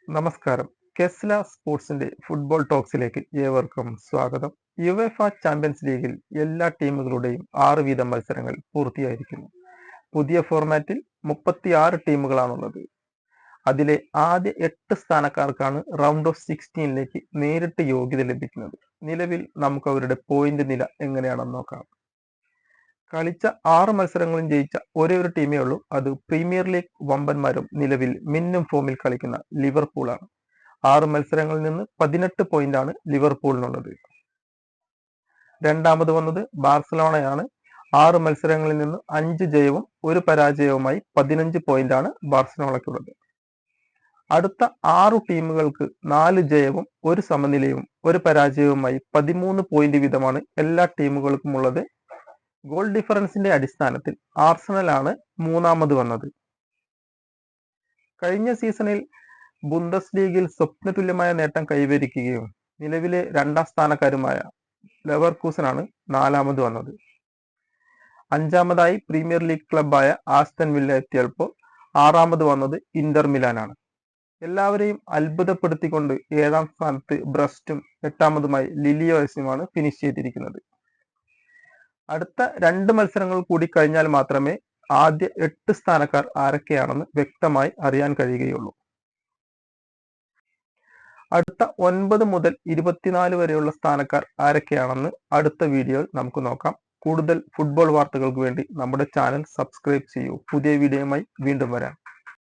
നമസ്കാരം. കെസ്ല സ്പോർട്സിന്റെ ഫുട്ബോൾ ടോക്സിലേക്ക് ഏവർക്കും സ്വാഗതം. യുവേഫ ചാമ്പ്യൻസ് ലീഗിൽ എല്ലാ ടീമുകളുടെയും 6 വീതം മത്സരങ്ങൾ പൂർത്തിയായിരിക്കുന്നു. പുതിയ ഫോർമാറ്റിൽ 36 ടീമുകളാണുള്ളത്. അതിലെ ആദ്യ 8 സ്ഥാനക്കാർക്കാണ് റൗണ്ട് ഓഫ് 16ലേക്ക് നേരിട്ട് യോഗ്യത ലഭിക്കുന്നത്. നിലവിൽ നമുക്ക് അവരുടെ പോയിന്റ് നില എങ്ങനെയാണെന്ന് നോക്കാം. കളിച്ച 6 മത്സരങ്ങളും ജയിച്ച ഒരേ ഒരു ടീമേ ഉള്ളൂ. അത് പ്രീമിയർ ലീഗ് വമ്പന്മാരും നിലവിൽ മിന്നും ഫോമിൽ കളിക്കുന്ന ലിവർപൂളാണ്. 6 മത്സരങ്ങളിൽ നിന്ന് 18 പോയിന്റാണ് ലിവർപൂളിനുള്ളത്. രണ്ടാമത് വന്നത് ബാർസലോണയാണ്. 6 മത്സരങ്ങളിൽ നിന്ന് 5 ജയവും 1 പരാജയവുമായി 15 പോയിന്റാണ് ബാർസലോണയ്ക്കുള്ളത്. അടുത്ത 6 ടീമുകൾക്ക് 4 ജയവും 1 സമനിലയും 1 പരാജയവുമായി 13 പോയിന്റ് വീതമാണ് എല്ലാ ടീമുകൾക്കും ഉള്ളത്. ഗോൾ ഡിഫറൻസിന്റെ അടിസ്ഥാനത്തിൽ ആർസണലാണ് മൂന്നാമത് വന്നത്. കഴിഞ്ഞ സീസണിൽ ബുണ്ടസ് ലീഗിൽ സ്വപ്നതുല്യമായ നേട്ടം കൈവരിക്കുകയും നിലവിലെ 2ാം സ്ഥാനക്കാരുമായ ലെവർകൂസനാണ് 4ാമത് വന്നത്. 5ാമതായി പ്രീമിയർ ലീഗ് ക്ലബായ ആസ്റ്റൺ വില്ല എത്തിയപ്പോൾ 6ാമത് വന്നത് ഇന്റർ മിലാനാണ്. എല്ലാവരെയും അത്ഭുതപ്പെടുത്തിക്കൊണ്ട് 7ാം സ്ഥാനത്ത് ബ്രസ്റ്റും 8ാമതുമായി ലിലിയോ എസുമാണ് ഫിനിഷ് ചെയ്തിരിക്കുന്നത്. അടുത്ത 2 മത്സരങ്ങൾ കൂടി കഴിഞ്ഞാൽ മാത്രമേ ആദ്യ 8 സ്ഥാനക്കാർ ആരൊക്കെയാണെന്ന് വ്യക്തമായി അറിയാൻ കഴിയുകയുള്ളൂ. അടുത്ത 9 മുതൽ 24 വരെയുള്ള സ്ഥാനക്കാർ ആരൊക്കെയാണെന്ന് അടുത്ത വീഡിയോയിൽ നമുക്ക് നോക്കാം. കൂടുതൽ ഫുട്ബോൾ വാർത്തകൾക്ക് വേണ്ടി നമ്മുടെ ചാനൽ സബ്സ്ക്രൈബ് ചെയ്യൂ. പുതിയ വീഡിയോയുമായി വീണ്ടും വരാം.